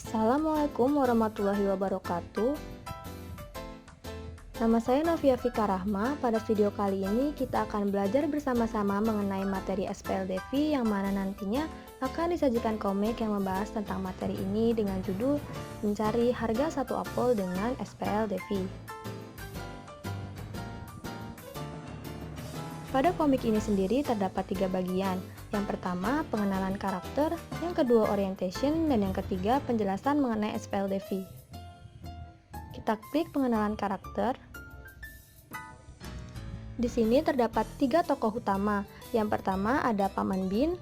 Assalamualaikum warahmatullahi wabarakatuh. Nama saya Novia Fika Rahma. Pada video kali ini kita akan belajar bersama-sama mengenai materi SPLDV yang mana nantinya akan disajikan komik yang membahas tentang materi ini dengan judul Mencari Harga Satu Apel dengan SPLDV. Pada komik ini sendiri terdapat 3 bagian. Yang pertama, pengenalan karakter, yang kedua orientation, dan yang ketiga penjelasan mengenai SPLDV. Kita klik pengenalan karakter. Di sini terdapat 3 tokoh utama. Yang pertama ada Paman Bin,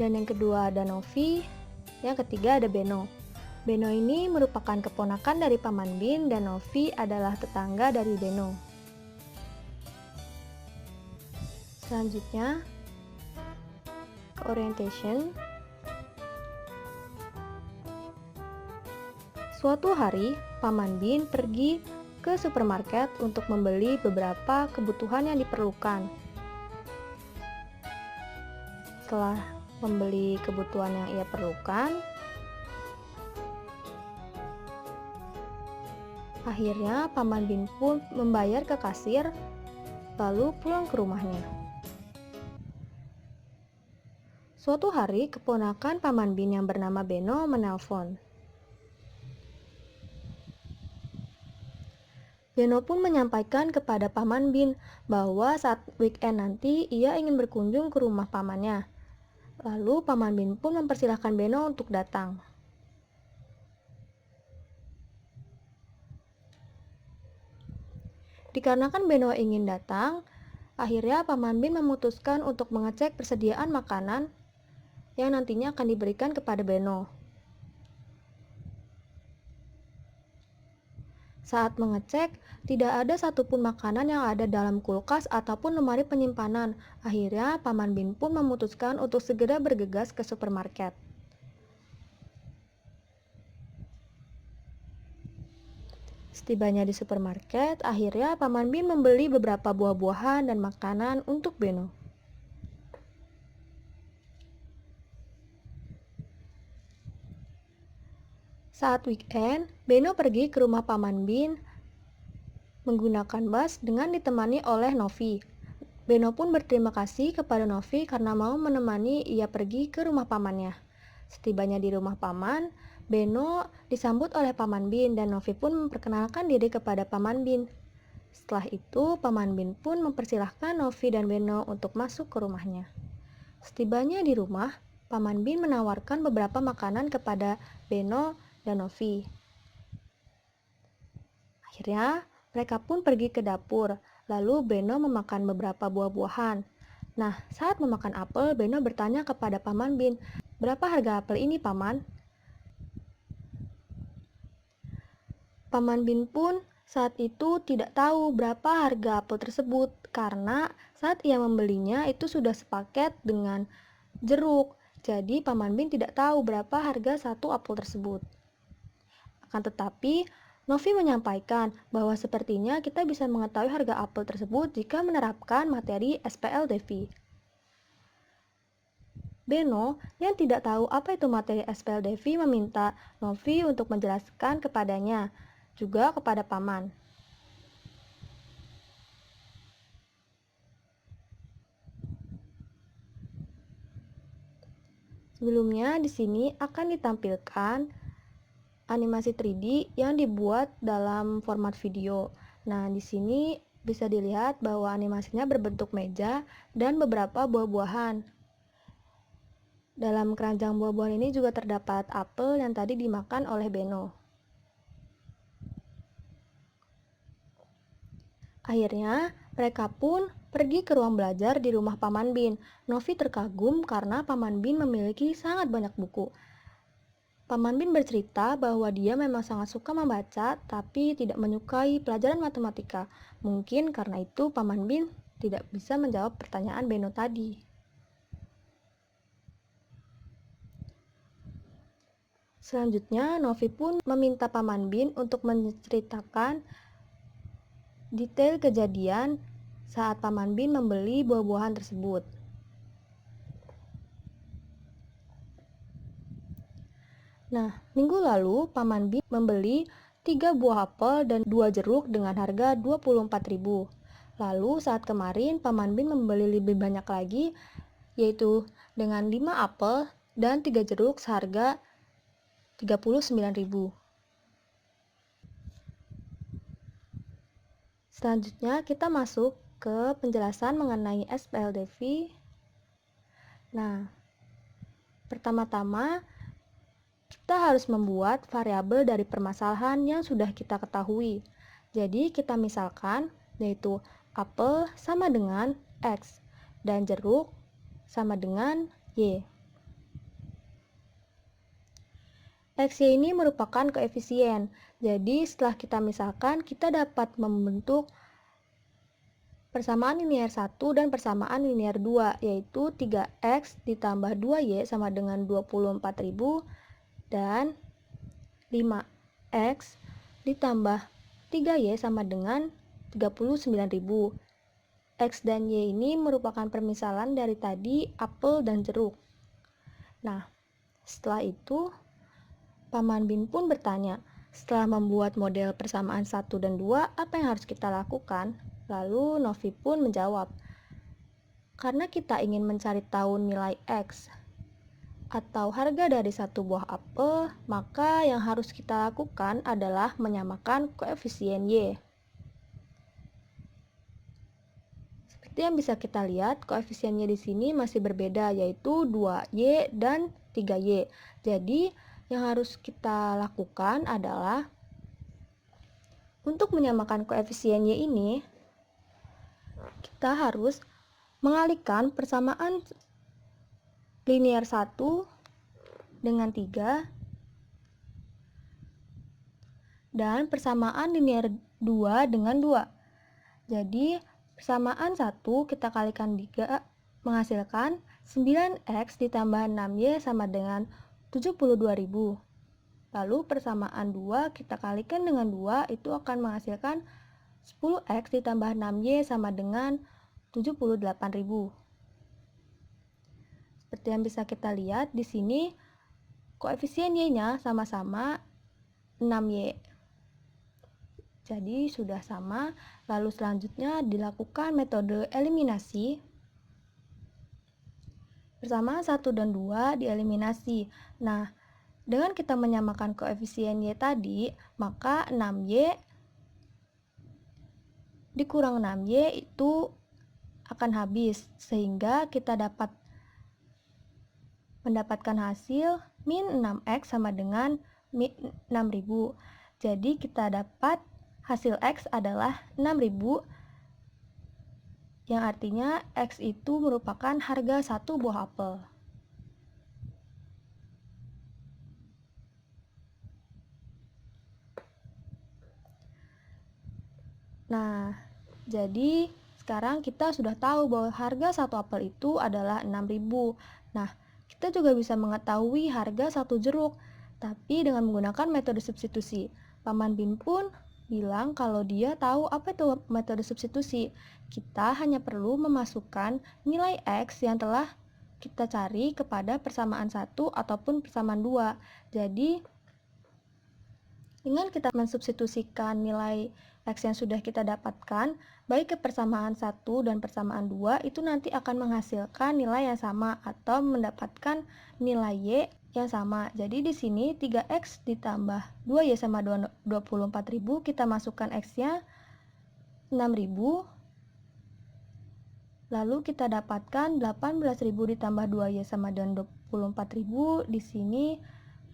dan yang kedua ada Novi, yang ketiga ada Beno. Beno ini merupakan keponakan dari Paman Bin dan Novi adalah tetangga dari Beno. Selanjutnya, ke orientation. Suatu hari, Paman Bin pergi ke supermarket untuk membeli beberapa kebutuhan yang diperlukan. Setelah membeli kebutuhan yang ia perlukan, akhirnya Paman Bin pun membayar ke kasir, lalu pulang ke rumahnya. Suatu hari, keponakan Paman Bin yang bernama Beno menelpon. Beno pun menyampaikan kepada Paman Bin bahwa saat weekend nanti ia ingin berkunjung ke rumah pamannya. Lalu Paman Bin pun mempersilahkan Beno untuk datang. Dikarenakan Beno ingin datang, akhirnya Paman Bin memutuskan untuk mengecek persediaan makanan yang nantinya akan diberikan kepada Beno. Saat mengecek, tidak ada satupun makanan yang ada dalam kulkas ataupun lemari penyimpanan. Akhirnya, Paman Bin pun memutuskan untuk segera bergegas ke supermarket. Setibanya di supermarket, akhirnya Paman Bin membeli beberapa buah-buahan dan makanan untuk Beno. Saat weekend, Beno pergi ke rumah Paman Bin menggunakan bus dengan ditemani oleh Novi. Beno pun berterima kasih kepada Novi karena mau menemani ia pergi ke rumah pamannya. Setibanya di rumah paman, Beno disambut oleh Paman Bin dan Novi pun memperkenalkan diri kepada Paman Bin. Setelah itu, Paman Bin pun mempersilahkan Novi dan Beno untuk masuk ke rumahnya. Setibanya di rumah, Paman Bin menawarkan beberapa makanan kepada Beno dan Novi. Akhirnya, mereka pun pergi ke dapur, lalu Beno memakan beberapa buah-buahan. Nah, saat memakan apel, Beno bertanya kepada Paman Bin, "Berapa harga apel ini, Paman?" Paman Bin pun saat itu tidak tahu berapa harga apel tersebut, karena saat ia membelinya itu sudah sepaket dengan jeruk. Jadi, Paman Bin tidak tahu berapa harga satu apel tersebut. Akan tetapi, Novi menyampaikan bahwa sepertinya kita bisa mengetahui harga apel tersebut jika menerapkan materi SPLDV. Beno yang tidak tahu apa itu materi SPLDV meminta Novi untuk menjelaskan kepadanya, juga kepada Paman. Sebelumnya di sini akan ditampilkan animasi 3D yang dibuat dalam format video. Nah, di sini bisa dilihat bahwa animasinya berbentuk meja dan beberapa buah-buahan. Dalam keranjang buah-buahan ini juga terdapat apel yang tadi dimakan oleh Beno. Akhirnya, mereka pun pergi ke ruang belajar di rumah Paman Bin. Novi terkagum karena Paman Bin memiliki sangat banyak buku. Paman Bin bercerita bahwa dia memang sangat suka membaca, tapi tidak menyukai pelajaran matematika. Mungkin karena itu Paman Bin tidak bisa menjawab pertanyaan Beno tadi. Selanjutnya, Novi pun meminta Paman Bin untuk menceritakan detail kejadian saat Paman Bin membeli buah-buahan tersebut. Nah, minggu lalu Paman Bin membeli 3 buah apel dan 2 jeruk dengan harga 24.000. Lalu saat kemarin Paman Bin membeli lebih banyak lagi, yaitu dengan 5 apel dan 3 jeruk seharga 39.000. Selanjutnya kita masuk ke penjelasan mengenai SPLDV. Nah, pertama-tama kita harus membuat variabel dari permasalahan yang sudah kita ketahui. Jadi kita misalkan, yaitu apel sama dengan X dan jeruk sama dengan Y. XY ini merupakan koefisien. Jadi setelah kita misalkan, kita dapat membentuk persamaan linier 1 dan persamaan linier 2, yaitu 3X ditambah 2Y sama dengan 24.000 dan 5X ditambah 3Y sama dengan 39.000. X dan Y ini merupakan permisalan dari tadi apel dan jeruk. Nah, setelah itu Paman Bin pun bertanya, setelah membuat model persamaan 1 dan 2, apa yang harus kita lakukan? Lalu Novi pun menjawab, karena kita ingin mencari tahu nilai X atau harga dari satu buah apel, maka yang harus kita lakukan adalah menyamakan koefisien Y. Seperti yang bisa kita lihat, koefisiennya di sini masih berbeda, yaitu 2Y dan 3Y. Jadi, yang harus kita lakukan adalah untuk menyamakan koefisien Y ini, kita harus mengalihkan persamaan linier 1 dengan 3 dan persamaan linier 2 dengan 2. Jadi persamaan 1 kita kalikan 3 menghasilkan 9X ditambah 6Y sama dengan 72.000. Lalu persamaan 2 kita kalikan dengan 2 itu akan menghasilkan 10X ditambah 6Y sama dengan 78.000. Seperti yang bisa kita lihat di sini koefisien Y-nya sama-sama 6Y. Jadi sudah sama. Lalu selanjutnya dilakukan metode eliminasi. Persamaan 1 dan 2 dieliminasi. Nah, dengan kita menyamakan koefisien Y tadi, maka 6Y dikurang 6Y itu akan habis, sehingga kita dapat mendapatkan hasil min 6X sama dengan min 6.000. Jadi kita dapat hasil X adalah 6.000, yang artinya X itu merupakan harga satu buah apel. Nah, jadi sekarang kita sudah tahu bahwa harga satu apel itu adalah 6.000. Nah, kita juga bisa mengetahui harga satu jeruk, tapi dengan menggunakan metode substitusi. Paman Bin pun bilang kalau dia tahu apa itu metode substitusi. Kita hanya perlu memasukkan nilai X yang telah kita cari kepada persamaan 1 ataupun persamaan 2. Jadi, dengan kita mensubstitusikan nilai X yang sudah kita dapatkan, baik ke persamaan 1 dan persamaan 2, itu nanti akan menghasilkan nilai yang sama atau mendapatkan nilai Y yang sama. Jadi di sini 3X ditambah 2Y sama 24.000, kita masukkan X-nya 6.000. Lalu kita dapatkan 18.000 ditambah 2Y sama dengan 24.000. Di sini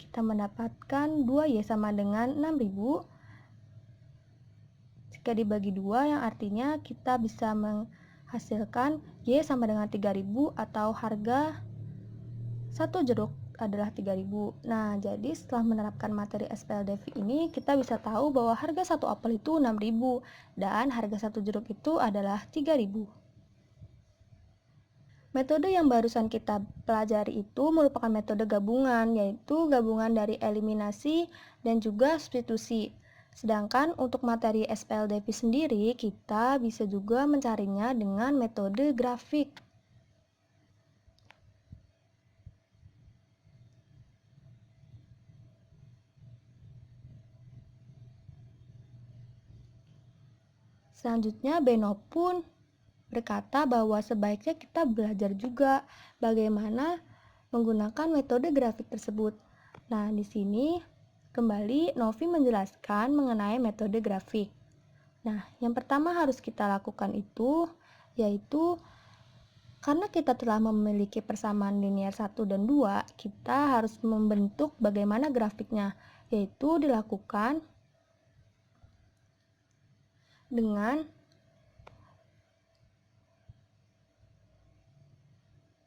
kita mendapatkan 2Y sama dengan 6.000. Jika dibagi 2, yang artinya kita bisa menghasilkan Y sama dengan 3.000 atau harga satu jeruk adalah 3.000. Nah, jadi setelah menerapkan materi SPLDV ini, kita bisa tahu bahwa harga satu apel itu 6.000 dan harga satu jeruk itu adalah 3.000. Metode yang barusan kita pelajari itu merupakan metode gabungan, yaitu gabungan dari eliminasi dan juga substitusi. Sedangkan untuk materi SPLDV sendiri, kita bisa juga mencarinya dengan metode grafik. Selanjutnya, Beno pun berkata bahwa sebaiknya kita belajar juga bagaimana menggunakan metode grafik tersebut. Nah, di sini kembali Novi menjelaskan mengenai metode grafik. Nah, yang pertama harus kita lakukan itu yaitu karena kita telah memiliki persamaan linier 1 dan 2, kita harus membentuk bagaimana grafiknya, yaitu dilakukan dengan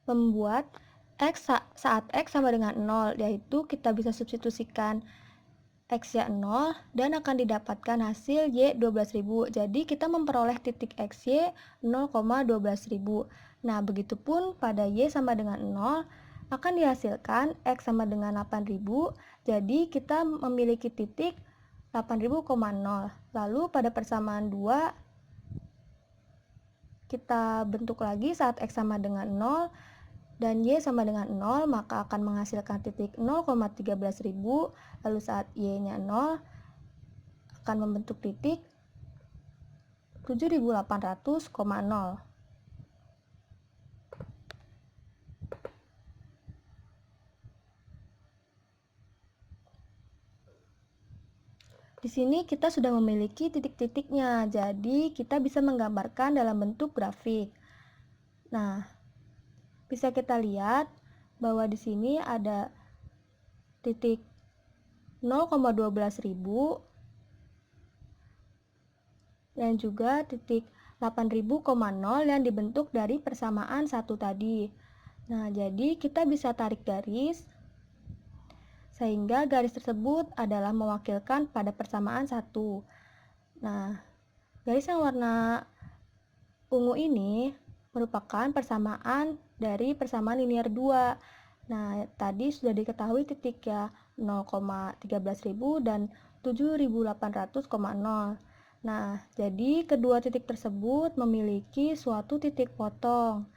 membuat saat X sama dengan 0, yaitu kita bisa substitusikan X-nya 0 dan akan didapatkan hasil Y 12.000. Jadi kita memperoleh titik XY 0,12.000. Nah, begitupun pada Y sama dengan 0 akan dihasilkan X sama dengan 8.000. Jadi kita memiliki titik 8.000,0. Lalu pada persamaan 2 kita bentuk lagi saat X sama dengan 0 dan Y sama dengan 0, maka akan menghasilkan titik 0,13.000. Lalu saat Y-nya 0 akan membentuk titik 7.800,0. Di sini kita sudah memiliki titik-titiknya, jadi kita bisa menggambarkan dalam bentuk grafik. Nah, bisa kita lihat bahwa di sini ada titik 0,12.000 dan juga titik 8.000,0 yang dibentuk dari persamaan 1 tadi. Nah, jadi kita bisa tarik garis sehingga garis tersebut adalah mewakilkan pada persamaan 1. Nah, garis yang warna ungu ini merupakan persamaan dari persamaan linier 2. Nah, tadi sudah diketahui titik ya 0,13.000 dan 7.800,0. Nah, jadi kedua titik tersebut memiliki suatu titik potong.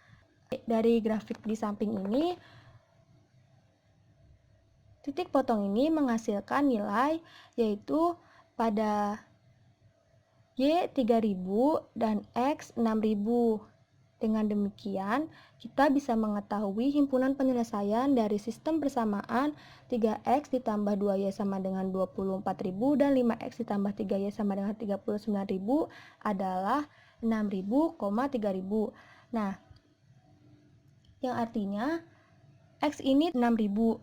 Dari grafik di samping ini, titik potong ini menghasilkan nilai yaitu pada Y 3.000 dan X 6.000. Dengan demikian, kita bisa mengetahui himpunan penyelesaian dari sistem persamaan 3X ditambah 2Y sama dengan 24.000 dan 5X ditambah 3Y sama dengan 39.000 adalah 6.000, 3.000. Nah, yang artinya X ini 6.000.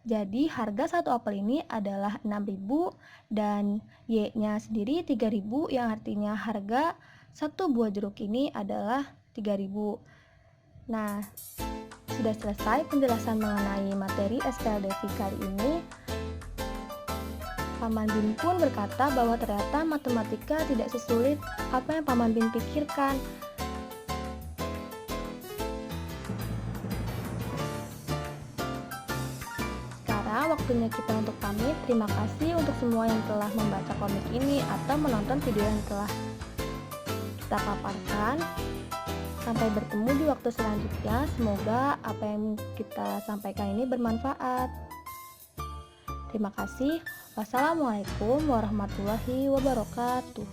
Jadi harga satu apel ini adalah 6.000 dan Y-nya sendiri 3.000 yang artinya harga satu buah jeruk ini adalah 3.000. Nah, sudah selesai penjelasan mengenai materi SPLDV kali ini. Paman Bin pun berkata bahwa ternyata matematika tidak sesulit apa yang Paman Bin pikirkan. Sekarang waktunya kita untuk pamit. Terima kasih untuk semua yang telah membaca komik ini atau menonton video yang telah kita paparkan. Sampai bertemu di waktu selanjutnya. Semoga apa yang kita sampaikan ini bermanfaat. Terima kasih. Wassalamualaikum warahmatullahi wabarakatuh.